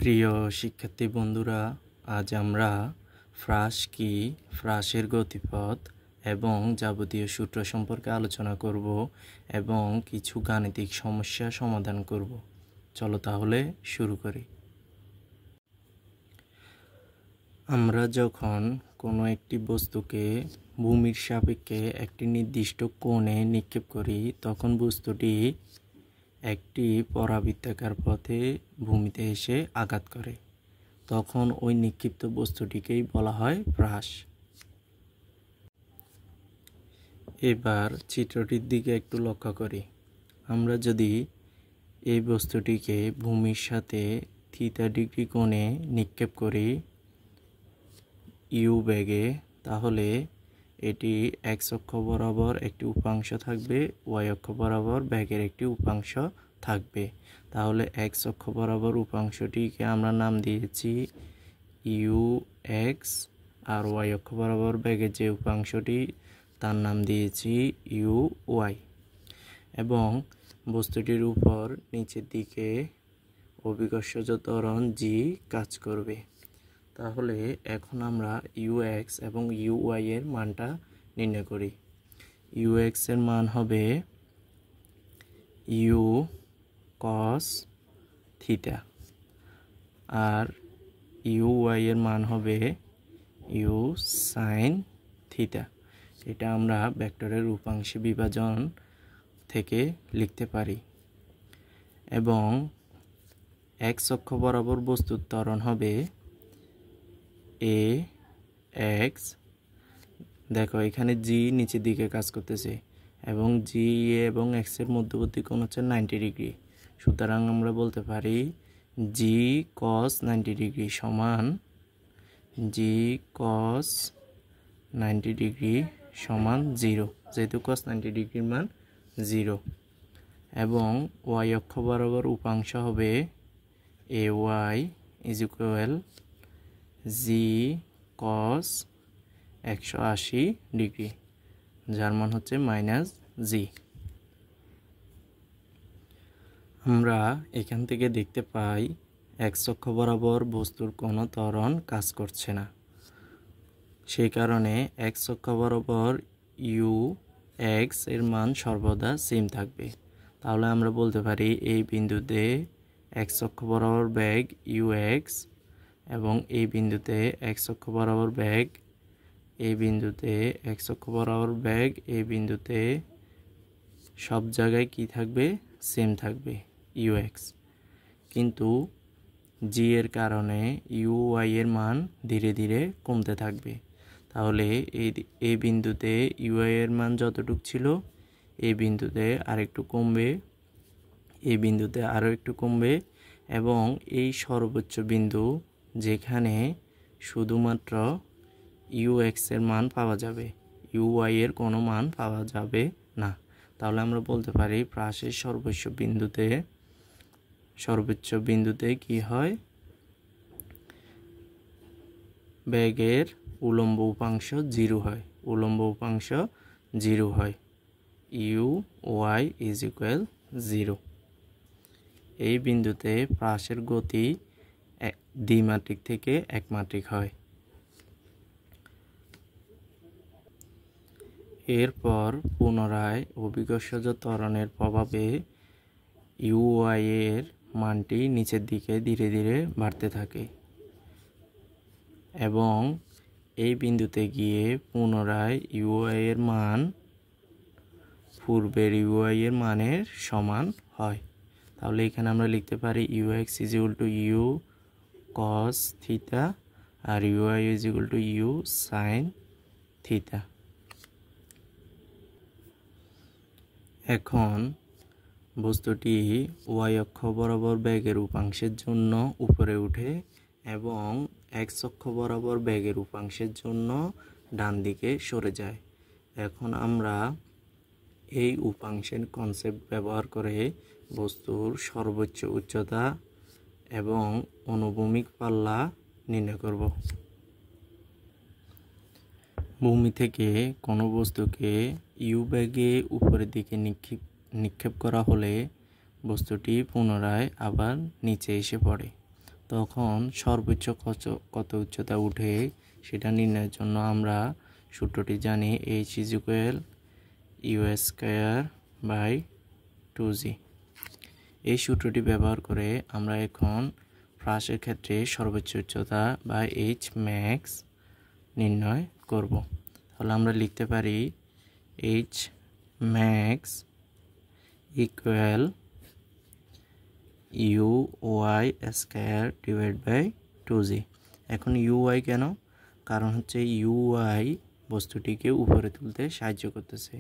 প্রিয় শিক্ষার্থী বন্ধুরা, আজ আমরা ফ্রাস কি, ফ্রাসের গতিপথ এবং যাবতীয় সূত্র সম্পর্কে আলোচনা করব এবং কিছু গাণিতিক সমস্যা সমাধান করব। চলো তাহলে শুরু করি। আমরা যখন কোনো একটি বস্তুকে ভূমির সাপেক্ষে একটি নির্দিষ্ট কোণে নিক্ষেপ করি, তখন বস্তুটি একটি পরাবৃত্তাকার পথে ভূমিতে এসে আঘাত করে। তখন ওই নিক্ষিপ্ত বস্তুটিকেই বলা হয় ফ্রাস। এবার চিত্রটির দিকে একটু লক্ষ্য করি। আমরা যদি এই বস্তুটিকে ভূমির সাথে থিটা ডিগ্রি কোণে নিক্ষেপ করি ইউ বেগে, তাহলে এটি এক্স অক্ষ বরাবর একটি উপাংশ থাকবে, ওয়াই অক্ষ বরাবর বেগের একটি উপাংশ থাকবে। তাহলে এক্স অক্ষ বরাবর উপাংশটিকে আমরা নাম দিয়েছি ইউ এক্স, আর ওয়াই অক্ষ বরাবর বেগের যে উপাংশটি তার নাম দিয়েছি ইউ ওয়াই। এবং বস্তুটির উপর নিচের দিকে অভিকর্ষজ ত্বরণ জি কাজ করবে। তাহলে এখন আমরা ইউ এক্স এবং ইউ ওয়াই এর মানটা নির্ণয় করি। ইউ এক্স এর মান হবে ইউ কস থিটা, আর ইউ ওয়াই এর মান হবে ইউ সাইন থিটা। এটা আমরা ভেক্টরের উপাংশে বিভাজন থেকে লিখতে পারি। এবং এক্স অক্ষ বরাবর বস্তুর ত্বরণ হবে এ এক্স। দেখো এখানে জি নিচের দিকে কাজ করতেছে এবং জি এবং এক্স এর মধ্যবর্তী কোণ হচ্ছে 90 ডিগ্রি। সুতরাং আমরা বলতে পারি জি কস 90 ডিগ্রি সমান জি কস 90 ডিগ্রি সমান 0, যেহেতু কস 90 ডিগ্রির মান 0। এবং ওয়াই অক্ষ বরাবর উপাংশ হবে A Y is equal G cos 180 degree, যার মান হচ্ছে মাইনাস জি। আমরা এখান থেকে দেখতে পাই এক্স অক্ষ বরাবর বস্তুর কোনো ত্বরণ কাজ করছে না। সেই কারণে এক্স অক্ষ বরাবর ইউ এক্স এর মান সর্বদা সেম থাকবে। তাহলে আমরা বলতে পারি এই বিন্দুতে এক্স অক্ষ বরাবর বেগ ইউ এক্স এবং এই বিন্দুতে এক্স অক্ষ বরাবর বেগ, এই বিন্দুতে এক্স অক্ষ বরাবর বেগ, এই বিন্দুতে সব জায়গায় কি থাকবে? সেম থাকবে ইউ এক্স। কিন্তু জি এর কারণে ইউ ওয়াই এর মান ধীরে ধীরে কমতে থাকবে। তাহলে এই বিন্দুতে ইউ ওয়াই এর মান যতটুকু ছিল এই বিন্দুতে আরেকটু কমবে, এই বিন্দুতে আরও একটু কমবে, এবং এই সর্বোচ্চ বিন্দু যেখানে শুধুমাত্র ইউ এক্স এর মান পাওয়া যাবে, ইউ ওয়াই এর কোনো মান পাওয়া যাবে না। তাহলে আমরা বলতে পারি ফ্রাসের সর্বোচ্চ বিন্দুতে কি হয়? বেগের উলম্ব উপাংশ 0 হয়, উলম্ব উপাংশ 0 হয়। U y is equal 0। এই বিন্দুতে ফ্রাসের গতি দ্বিমাত্রিক থেকে একমাত্রিক হয়। এরপর পুনরায় অভিকর্ষজ ত্বরণের প্রভাবে ইউ ওয়াই এর মানটি নিচের দিকে ধীরে ধীরে বাড়তে থাকে এবং এই বিন্দুতে গিয়ে পুনরায় ইউ ওয়াই এর মান পূর্বের ইউ ওয়াই এর মানের সমান হয়। তাহলে এখানে আমরা লিখতে পারি u x is equal to u cos theta আর u y is equal to u sine theta. এখন বস্তুটি ওয়াই অক্ষ বরাবর বেগের উপাংশের জন্য উপরে উঠে এবং এক্স অক্ষ বরাবর বেগের উপাংশের জন্য ডান দিকে সরে যায়। এখন আমরা এই উপাংশের কনসেপ্ট ব্যবহার করে বস্তুর সর্বোচ্চ উচ্চতা এবং অনুভূমিক পাল্লা নির্ণয় করব। ভূমি থেকে কোনো বস্তুকে ইউ বেগে উপরের দিকে নিক্ষেপ করা হলে বস্তুটি পুনরায় আবার নিচে এসে পড়ে। তখন সর্বোচ্চ কত উচ্চতা উঠে সেটা নির্ণয়ের জন্য আমরা সূত্রটি জানি h = u²/2g। এই সূত্রটি ব্যবহার করে আমরা এখন ফ্রাসের ক্ষেত্রে সর্বোচ্চ উচ্চতা বা h max নির্ণয় করব। তাহলে আমরা লিখতে পারি h max = uy²/2g। এখন uy কেন? কারণ হচ্ছে uy বস্তুটিকে উপরে তুলতে সাহায্য করতেছে।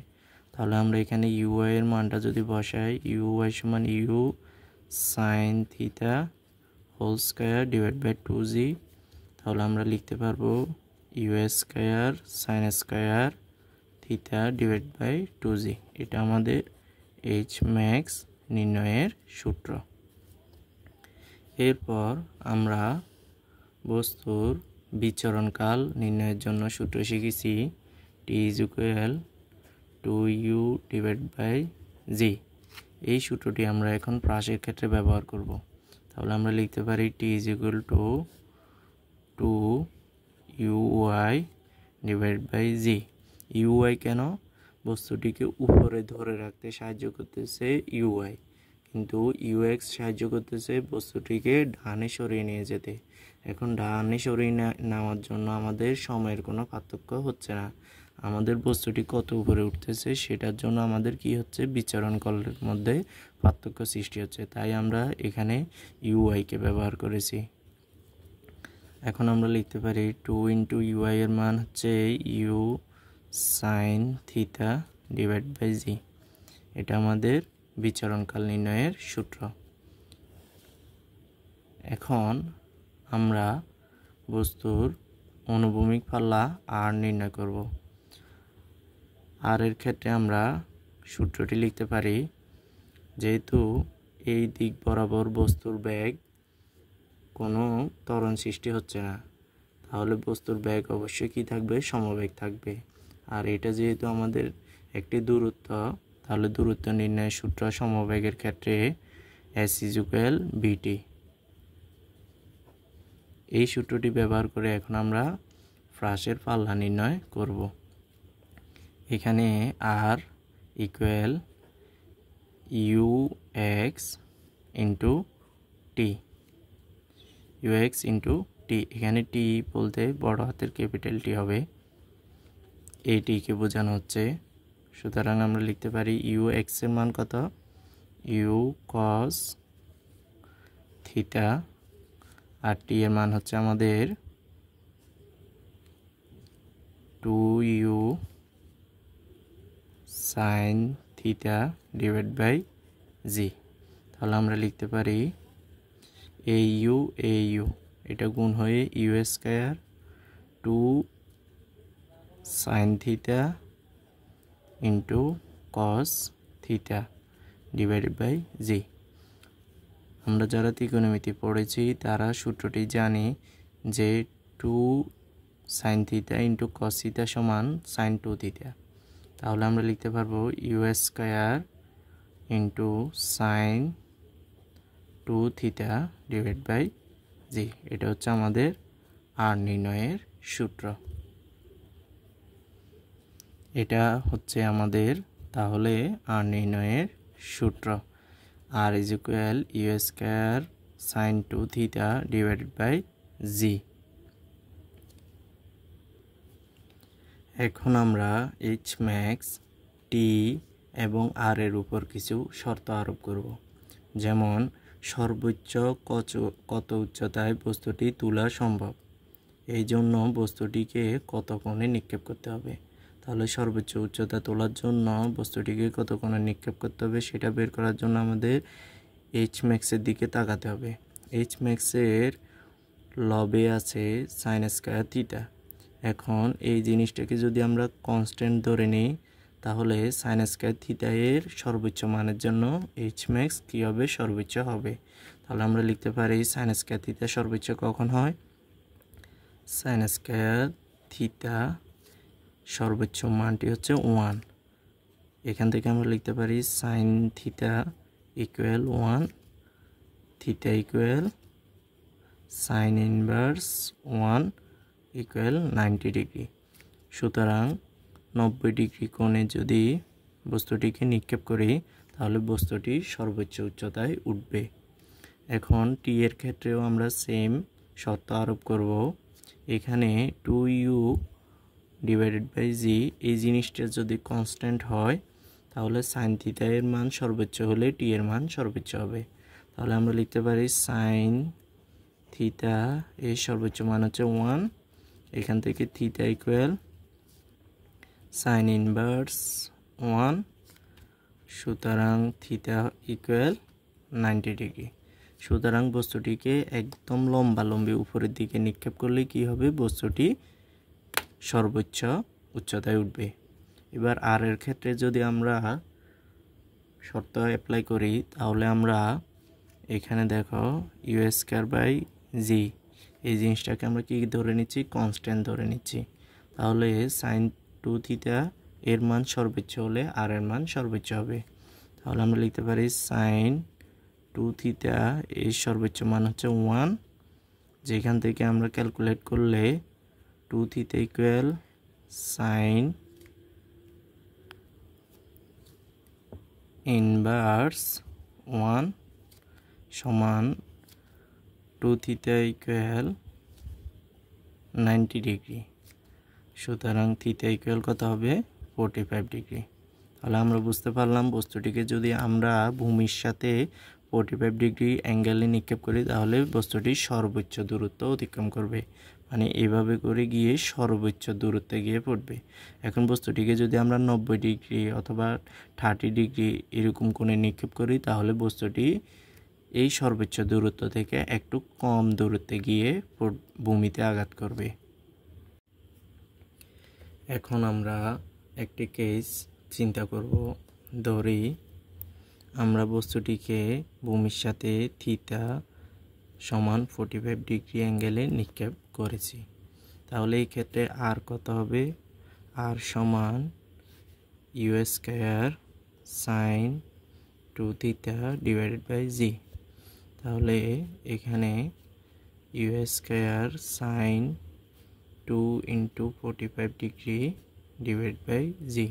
তাহলে আমরা এখানে uy এর মানটা যদি বসাই, uy = u sin theta whole² / 2g, তাহলে আমরা লিখতে পারবো u² sin² θ/2g। এটা আমাদের h max নির্ণয়ের সূত্র। এরপর আমরা বস্তুর বিচরণকাল নির্ণয়ের জন্য সূত্র শিখেছি t = 2u/g। এই সূত্রটি আমরা এখন ফ্রাসের ক্ষেত্রে ব্যবহার করব। তাহলে আমরা লিখতে পারি t = 2uy/g। uy কেন? বস্তুটিকে উপরে ধরে রাখতে সাহায্য করতেছে uy, কিন্তু ux সাহায্য করতেছে বস্তুটিকে ডানে সরিয়ে নিয়ে যেতে। এখন ডানে সরিয়ে নেওয়ার জন্য আমাদের সময়ের কোনো পার্থক্য হচ্ছে না, আমাদের বস্তুটি কত উপরে উঠতেছে সেটার জন্য আমাদের কি হচ্ছে, বিচরণ কালের মধ্যে পার্থক্য সৃষ্টি হচ্ছে, তাই আমরা এখানে uy কে ব্যবহার করেছি। এখন আমরা লিখতে পারি 2 * uy এর মান হচ্ছে u sin θ/g। এটা আমাদের বিচরণকাল নির্ণয়ের সূত্র। এখন আমরা বস্তুর অনুভূমিক পাল্লা r নির্ণয় করব। r এর ক্ষেত্রে আমরা সূত্রটি লিখতে পারি, যেহেতু এই দিক বরাবর বস্তুর বেগ কোনো ত্বরণ সৃষ্টি হচ্ছে না, তাহলে বস্তুর বেগ অবশ্যই কি থাকবে, সমবেগ থাকবে। আর এটা যেহেতু আমাদের একটি দূরত্ব, তাহলে দূরত্ব নির্ণয়ের সূত্র সমবেগের ক্ষেত্রে s = vt। এই সূত্রটি ব্যবহার করে এখন আমরা ফ্রাসের পাল্লা নির্ণয় করব। এখানে r = ux * t, ux * t। এখানে t বলতে বড় হাতের ক্যাপিটাল টি হবে, এই টি কে বোঝানো হচ্ছে। সুতরাং আমরা লিখতে পারি ux এর মান কত, u cos θ, আর t এর মান হচ্ছে আমাদের 2u sin θ/g। তাহলে আমরা লিখতে পারি au এটা গুণ হয়ে u² 2 sin θ cos θ/g। আমরা যারা ত্রিকোণমিতি পড়েছি তারা সূত্রটি জানি যে 2 sin θ cos θ = sin 2θ। তাহলে আমরা লিখতে পারবো u² sin 2θ/g। এটা হচ্ছে আমাদের r নির্ণয়ের সূত্র। এটা হচ্ছে আমাদের তাহলে r নির্ণয়ের সূত্র, r = u² sin 2θ/g। এখন আমরা h max, t এবং r এর উপর কিছু শর্ত আরোপ করব। যেমন সর্বোচ্চ কত উচ্চতায় বস্তুটি তোলা সম্ভব, এই জন্য বস্তুটিকে কত কোণে নিক্ষেপ করতে হবে। তাহলে সর্বোচ্চ উচ্চতা তোলার জন্য বস্তুটিকে কত কোণে নিক্ষেপ করতে হবে সেটা বের করার জন্য আমাদের h max এর দিকে তাকাতে হবে। h max এর লবে আছে sin²θ। এখন এই জিনিসটাকে যদি আমরা কনস্ট্যান্ট ধরে নিই, তাহলে sin²θ এর সর্বোচ্চ মানের জন্য h max কী হবে, সর্বোচ্চ হবে। তাহলে আমরা লিখতে পারি sin²θ সর্বোচ্চ কখন হয়, sin²θ সর্বোচ্চ মানটি হচ্ছে 1। এখান থেকে আমরা লিখতে পারি sin θ = 1, θ = sign inverse 1 equal 90 degree. সুতরাং 90 ডিগ্রি কোণে যদি বস্তুটিকে নিক্ষেপ করি তাহলে বস্তুটি সর্বোচ্চ উচ্চতায় উঠবে। এখন টি এর ক্ষেত্রেও আমরা সেম শর্ত আরোপ করব। এখানে 2u ডিভাইডেড বাই জি এই জিনিসটা যদি কনস্ট্যান্ট হয় তাহলে সাইন থিটা এর মান সর্বোচ্চ হলে টি এর মান সর্বোচ্চ হবে। তাহলে আমরা লিখতে পারি সাইন থিটা এর সর্বোচ্চ মান হচ্ছে 1। এখান থেকে থিটা ইকুয়াল সাইন ইনভার্স 1। সুতরাং থিটা ইকুয়াল 90 ডিগ্রি। সুতরাং বস্তুটিকে একদম লম্বালম্বি উপরের দিকে নিক্ষেপ করলে কি হবে, বস্তুটি সর্বোচ্চ উচ্চতায় উঠবে। এবার আর এর ক্ষেত্রে যদি আমরা শর্ত অ্যাপ্লাই করি তাহলে আমরা এখানে দেখো ইউ স্কয়ার বাই জি এই জিনিসটাকে আমরা কি ধরে নিচ্ছি, কনস্ট্যান্ট ধরে নিচ্ছি। তাহলে সাইন 2 থিটা এর মান সর্বোচ্চ হলে আর এর মান সর্বোচ্চ হবে। তাহলে আমরা লিখতে পারি সাইন 2 থিটা এর সর্বোচ্চ মান হচ্ছে 1, যেখান থেকে আমরা ক্যালকুলেট করলে 2 থিটা ইকুয়াল সাইন ইনভার্স 1 সমান 2 থিটা ইকুয়াল 90 ডিগ্রি। সুতরাং থিটা ইকুয়াল কত হবে, 45 ডিগ্রি। তাহলে আমরা বুঝতে পারলাম বস্তুটিকে যদি আমরা ভূমির সাথে 45 ডিগ্রি অ্যাঙ্গেলে নিক্ষেপ করি তাহলে বস্তুটি সর্বোচ্চ দূরত্ব অতিক্রম করবে, মানে এভাবে করে গিয়ে সর্বোচ্চ দূরত্বে গিয়ে পড়বে। এখন বস্তুটিকে যদি আমরা 90 ডিগ্রি অথবা 30 ডিগ্রি এরকম কোণে নিক্ষেপ করি তাহলে বস্তুটি এই সর্বোচ্চ দূরত্ব থেকে একটু কম দূরত্বে গিয়ে ভূমিতে আঘাত করবে। এখন আমরা একটি কেস চিন্তা করব। ধরি আমরা বস্তুটিকে ভূমির সাথে থিটা সমান 45 ডিগ্রি অ্যাঙ্গেলে নিক্ষেপ করেছি। তাহলে এই ক্ষেত্রে আর কত হবে, আর সমান U square sine 2 theta divided by জি। তাহলে এখানে U square sine 2 into 45 degree divide by জি।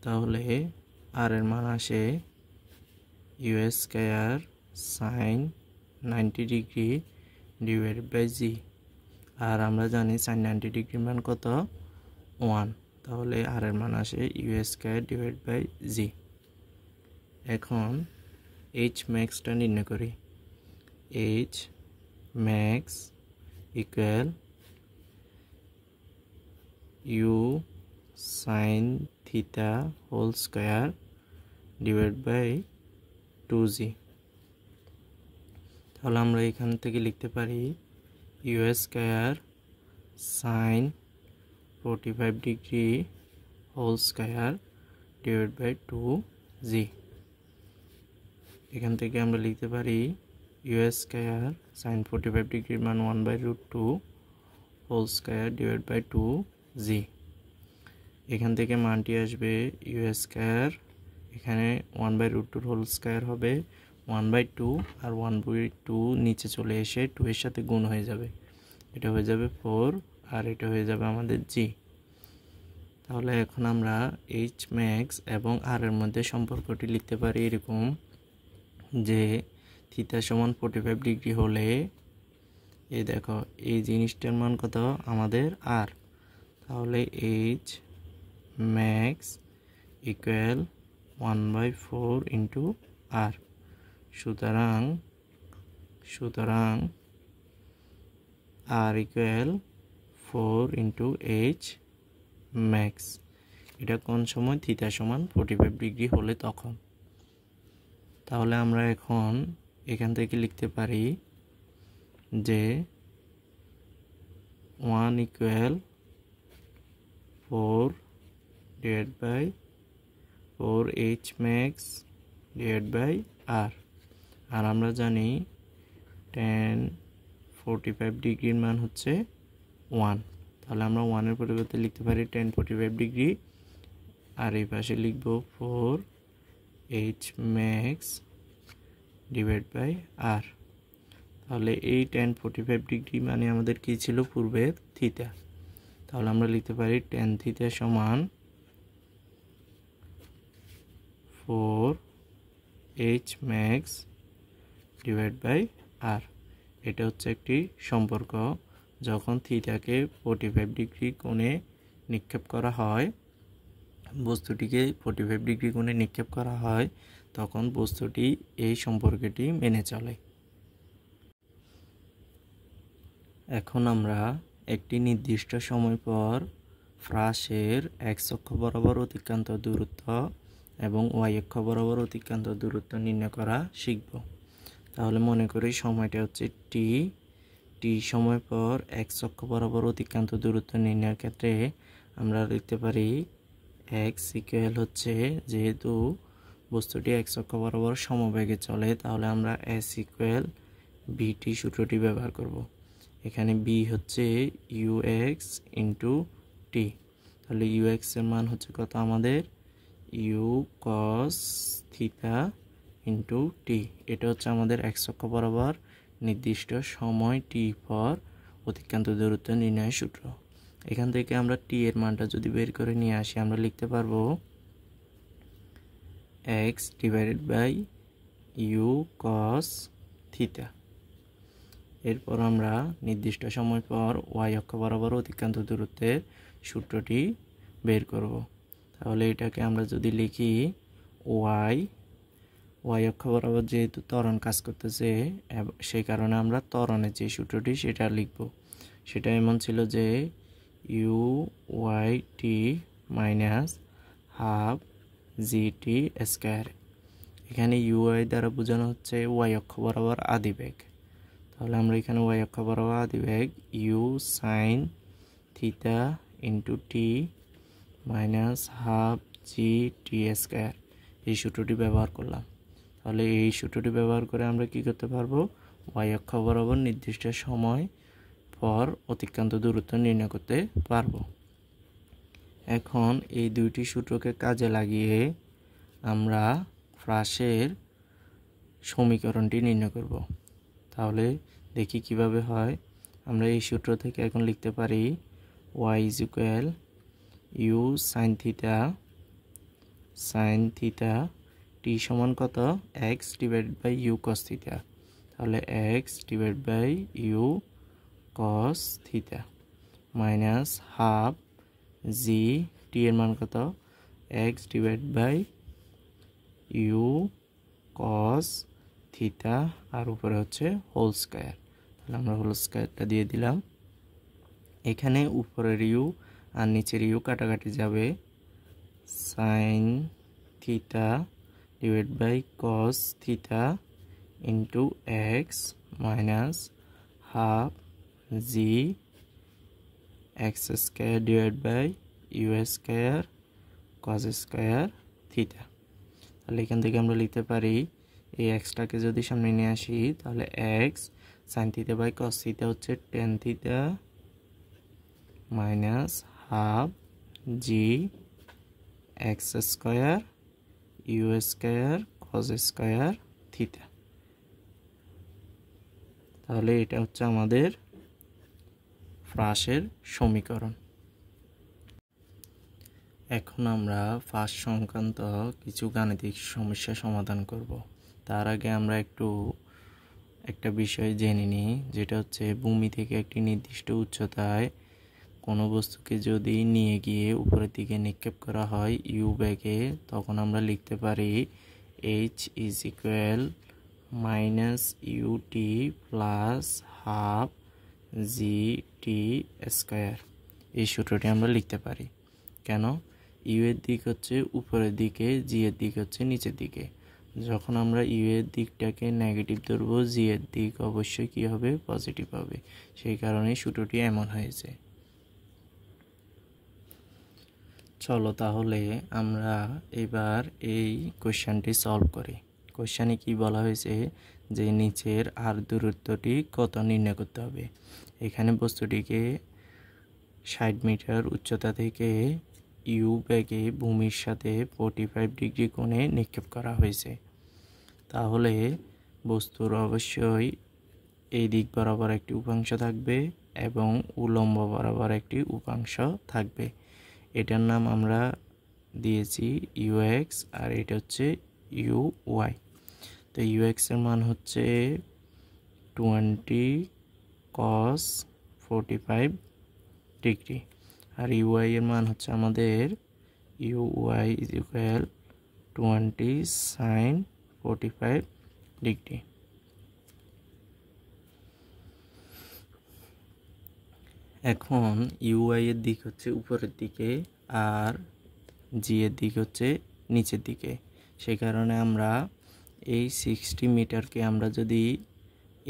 তাহলে আর এর মান আসে U square sine 90 degree divide by G. আর আমরা জানি সাইন 90 ডিগ্রির মান কত, 1। তাহলে আর এর মান আসে U square divide by G. এখন এইচ ম্যাক্সটা নির্ণয় করি। H max equal U sine theta whole square divide by 2জি। তাহলে আমরা এখান থেকে লিখতে পারি U square sine 45 degree whole square divide by 2জি। এখান থেকে আমরা লিখতে পারি ইউ স্কয়ার সাইন 45 ডিগ্রির মান 1/√2 হোল স্কয়ার ডিভাইড বাই 2জি। এখান থেকে মানটি আসবে ইউ স্কয়ার, এখানে 1/√2 হোল স্কয়ার হবে 1/2 আর 1/2 নিচে চলে এসে 2 এর সাথে গুণ হয়ে যাবে, এটা হয়ে যাবে 4 আর এটা হয়ে যাবে আমাদের জি। তাহলে এখন আমরা এইচ ম্যাক্স এবং আর এর মধ্যে সম্পর্কটি লিখতে পারি এরকম যে থিটা সমান 45 ডিগ্রি হলে এই দেখো এই জিনিসটার মান কত আমাদের আর। তাহলে এইচ ম্যাক্স ইকুয়াল 1/4 ইন্টু আর। সুতরাং আর ইকুয়াল 4 ইন্টু এইচ ম্যাক্স। এটা কোন সময়, থিটা সমান 45 ডিগ্রি হলে তখন। তাহলে আমরা এখন এখান থেকে লিখতে পারি যে 1 equal 4 divide by 4h max divide by R. আর আমরা জানি tan 45 ডিগ্রির মান হচ্ছে 1। তাহলে আমরা 1 এর পরিবর্তে লিখতে পারি tan 45 ডিগ্রি, আর এই পাশে লিখব 4h ম্যাক্স ডিভাইড বাই আর। তাহলে এই tan 45 ডিগ্রি মানে আমাদের কি ছিল পূর্বে থিটা। তাহলে আমরা লিখতে পারি tan থিটা সমান 4h max divide by r। এটা হচ্ছে একটি সম্পর্ক, যখন থিটাকে 45 ডিগ্রি কোণে নিক্ষেপ করা হয়, বস্তুটিকে 45 ডিগ্রি কোণে নিক্ষেপ করা হয়, তখন বস্তুটি এই সম্পর্কটি মেনে চলে। এখন আমরা একটি নির্দিষ্ট সময় পর ফ্রাসের x অক্ষ বরাবর অতিক্রান্ত দূরত্ব এবং y অক্ষ বরাবর অতিক্রান্ত দূরত্ব নির্ণয় করা শিখব। তাহলে মনে করি সময়টা হচ্ছে t সময় পর x অক্ষ বরাবর অতিক্রান্ত দূরত্ব নির্ণয়ের ক্ষেত্রে আমরা লিখতে পারি x ইকুয়াল হচ্ছে, যেহেতু বস্তুটি x অক্ষ বরাবর সমবেগে চলে, তাহলে আমরা s ইকুয়াল vt সূত্রটি ব্যবহার করব। এখানে b হচ্ছে ux ইন্টু টি। তাহলে ux এর মান হচ্ছে কত আমাদের u cos theta into T. এটা হচ্ছে আমাদের x অক্ষ বরাবর নির্দিষ্ট সময় t পর অতিক্রান্ত দূরত্ব নির্ণয়ের সূত্র। এখান থেকে আমরা টি এর মানটা যদি বের করে নিয়ে আসি, আমরা লিখতে পারবো x divided by u cos theta. এরপর আমরা নির্দিষ্ট সময় পর y অক্ষ বরাবর অতিক্রান্ত দূরত্বের সূত্রটি বের করব। তাহলে এটাকে আমরা যদি লিখি y অক্ষ বরাবর যেহেতু ত্বরণ কাজ করতেছে, সেই কারণে আমরা ত্বরণের যে সূত্রটি সেটা লিখব। সেটা এমন ছিল যে u y t minus half gt square. এখানে uy দ্বারা বোঝানো হচ্ছে y অক্ষ বরাবর আদিবেগ। তাহলে আমরা এখানে y অক্ষ বরাবর আদিবেগ u sin theta into T minus half G টি স্কয়ার এই সূত্রটি ব্যবহার করলাম। তাহলে এই সূত্রটি ব্যবহার করে আমরা কি করতে পারবো, y অক্ষ বরাবর নির্দিষ্ট সময় পর অতিক্রান্ত দূরত্ব নির্ণয় করতে পারবো। এখন এই দুইটি সূত্রকে কাজে লাগিয়ে আমরা ফ্রাসের সমীকরণটি নির্ণয় করব। তাহলে দেখি কিভাবে হয়। আমরা এই সূত্র থেকে এখন লিখতে পারি y is equal u sin theta t সমান কত x divided by u cos theta. তাহলে x divide by u cos theta minus half G T এর মান কত x divide by u cos theta আর উপরে হচ্ছে হোল স্কয়ার। তাহলে আমরা হোল স্কয়ারটা দিয়ে দিলাম। এখানে উপরের ইউ আর নিচের ইউ কাটাকাটি যাবে। Sine theta divide by cos theta into x minus half G x square divide by u square cos square theta. তাহলে এখান থেকে আমরা লিখতে পারি এই এক্সটাকে যদি সামনে নিয়ে আসি, তাহলে X sine theta by cos theta হচ্ছে টেন থিটা মাইনাস হাফ জি x square U square cos square theta. তাহলে এটা হচ্ছে আমাদের ফ্রাসের সমীকরণ। এখন আমরা ফাঁস সংক্রান্ত কিছু গাণিতিক সমস্যা সমাধান করব। তার আগে আমরা একটা বিষয় জেনে নিই, যেটা হচ্ছে ভূমি থেকে একটি নির্দিষ্ট উচ্চতায় কোনো বস্তুকে যদি নিয়ে গিয়ে উপরের দিকে নিক্ষেপ করা হয় ইউ বেগে, তখন আমরা লিখতে পারি h is equal minus U T plus half G T square. এই সূত্রটি আমরা লিখতে পারি। কেন? ইউ এর দিক হচ্ছে উপরের দিকে, জি এর দিক হচ্ছে নিচের দিকে। যখন আমরা ইউ এর দিকটাকে নেগেটিভ ধরবো, জি এর দিক অবশ্যই কি হবে, পজিটিভ হবে। সেই কারণে সূত্রটি এমন হয়েছে। চলো তাহলে আমরা এবার এই কোশ্চেনটি সলভ করি। কোশ্চেনে কি বলা হয়েছে যে নিচের আর দূরত্বটি কত নির্ণয় করতে হবে। এখানে বস্তুটিকে 60 মিটার উচ্চতা থেকে ইউ বেগে ভূমির সাথে 45 ডিগ্রি কোণে নিক্ষেপ করা হয়েছে। তাহলে বস্তুর অবশ্যই এই দিক বরাবর একটি উপাংশ থাকবে এবং উলম্ব বরাবর একটি উপাংশ থাকবে। এটার নাম আমরা দিয়েছি ইউএক্স আর এটা হচ্ছে ইউওয়াই। তো ইউএক্স এর মান হচ্ছে 20 cos 45 ডিগ্রি আর ইউওয়াই এর মান হচ্ছে আমাদের ইউওয়াই ইজ ইকুয়াল 20 sin 45 ডিগ্রি। এখন ইউআই এর দিক হচ্ছে উপরের দিকে আর জি এর দিক হচ্ছে নিচের দিকে। সেই কারণে আমরা এই 60 মিটারকে আমরা যদি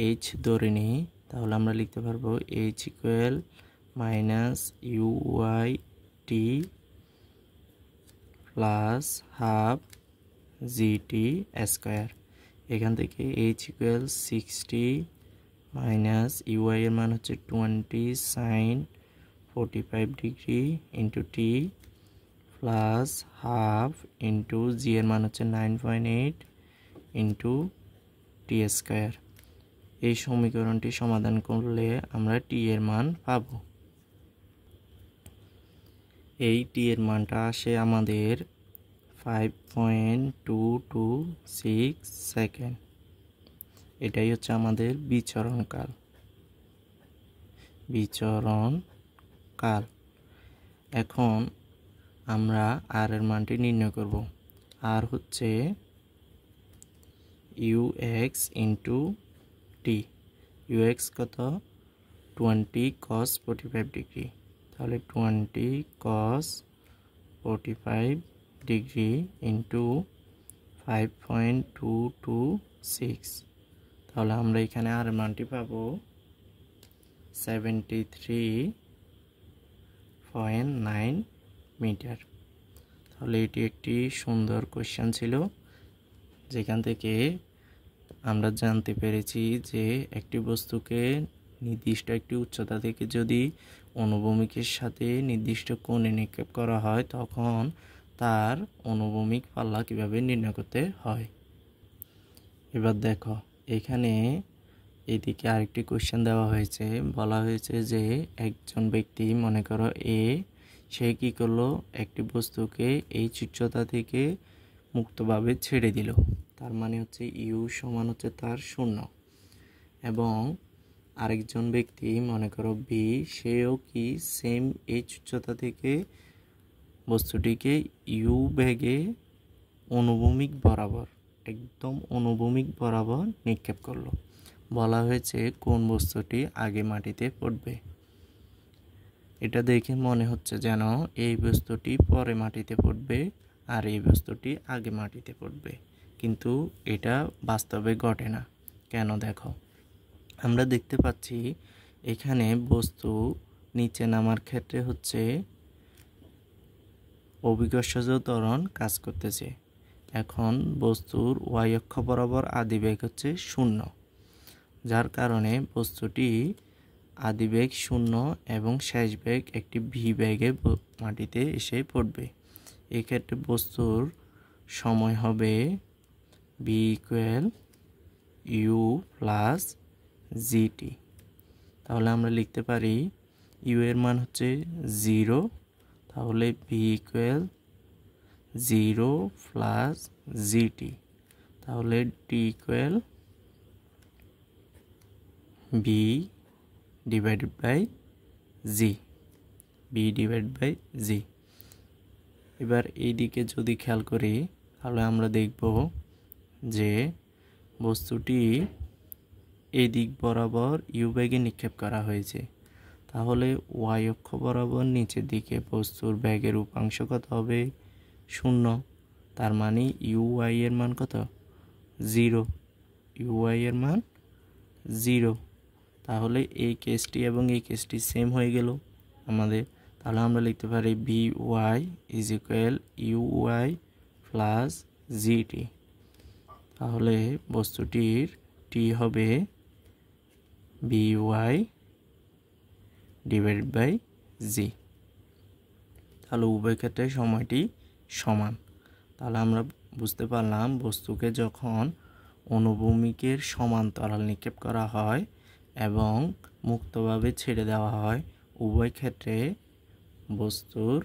এইচ ধরে নিই তাহলে আমরা লিখতে পারবো এইচ ইকুয়াল মাইনাস ইউআই টি প্লাস হাফ জিটি স্কোয়ার। এখান থেকে এইচ ইকুয়াল 60 মাইনাস ইউআই এর মান হচ্ছে 20 sin 45 degree into T plus half into জি এর মান হচ্ছে 9.8 ইন্টু টি স্কোয়ার। এই সমীকরণটি সমাধান করলে আমরা টি এর মান পাব। এই টি এর মানটা আসে আমাদের 5.226 সেকেন্ড। এটাই হচ্ছে আমাদের বিচরণকাল। এখন আমরা আর এর মানটি নির্ণয় করব। আর হচ্ছে ইউএক্স ইন্টু টি। ইউএক্স কত? 20 cos 45 ডিগ্রি। তাহলে 20 cos 45 ডিগ্রি ইন্টু 5.226। তাহলে আমরা এখানে আর মানটি পাবো 73.9 মিটার। তাহলে এটি একটি সুন্দর কোশ্চেন ছিল, যেখান থেকে আমরা জানতে পেরেছি যে একটি বস্তুকে নির্দিষ্ট একটি উচ্চতা থেকে যদি অনুভূমিকের সাথে নির্দিষ্ট কোণে নিক্ষেপ করা হয় তখন তার অনুভূমিক পাল্লা কিভাবে নির্ণয় করতে হয়। এবার দেখো, এখানে এদিকে আরেকটি কোশ্চেন দেওয়া হয়েছে। বলা হয়েছে যে একজন ব্যক্তি, মনে করো এ, সে কি করলো, একটি বস্তুকে এই উচ্চতা থেকে মুক্তভাবে ছেড়ে দিল। তার মানে হচ্ছে ইউ সমান হচ্ছে তার 0। এবং আরেকজন ব্যক্তি, মনে করো বি, সেও কি সেম এই উচ্চতা থেকে বস্তুটিকে ইউ বেগে অনুভূমিক বরাবর, একদম অনুভূমিক বরাবর নিক্ষেপ করলো। বলা হয়েছে কোন বস্তুটি আগে মাটিতে পড়বে। এটা দেখে মনে হচ্ছে যেন এই বস্তুটি পরে মাটিতে পড়বে আর এই বস্তুটি আগে মাটিতে পড়বে, কিন্তু এটা বাস্তবে ঘটে না। কেন? দেখো, আমরা দেখতে পাচ্ছি এখানে বস্তু নিচে নামার ক্ষেত্রে হচ্ছে অভিকর্ষজ ত্বরণ কাজ করতেছে। এখন বস্তুর ওয়াই অক্ষ বরাবর আদিবেগ হচ্ছে 0, যার কারণে বস্তুটি আদিবেগ 0 এবং শেষ বেগ একটি ভি বেগে মাটিতে এসে পড়বে। এক্ষেত্রে বস্তুর সময় হবে v equal u plus GT. তাহলে আমরা লিখতে পারি ইউ এর মান হচ্ছে 0, তাহলে বি ইকুয়াল 0 প্লাস জিটি। তাহলে T equal B divided by G, B divide by G. এবার এই দিকে যদি খেয়াল করি তাহলে আমরা দেখব যে বস্তুটি এই দিক বরাবর ইউ বেগে নিক্ষেপ করা হয়েছে। তাহলে ওয়াই অক্ষ বরাবর নিচের দিকে বস্তুর বেগের উপাংশ কত হবে? 0। তার মানে ইউআই এর মান কত? 0। ইউআই এর মান 0। তাহলে এই কেসটি এবং এই কেসটি সেম হয়ে গেল আমাদের। তাহলে আমরা লিখতে পারি v y is equal u i plus GT. তাহলে বস্তুটির টি হবে বি ওয়াই ডিভাইডেড বাই জি। তাহলে উভয় ক্ষেত্রে সময়টি সমান। তাহলে আমরা বুঝতে পারলাম বস্তুকে যখন অনুভূমিকের সমান্তরাল নিক্ষেপ করা হয় এবং মুক্তভাবে ছেড়ে দেওয়া হয়, উভয় ক্ষেত্রে বস্তুর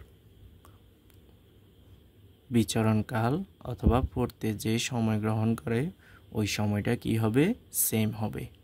বিচরণকাল অথবা পড়তে যে সময় গ্রহণ করে ওই সময়টা কি হবে? সেম হবে।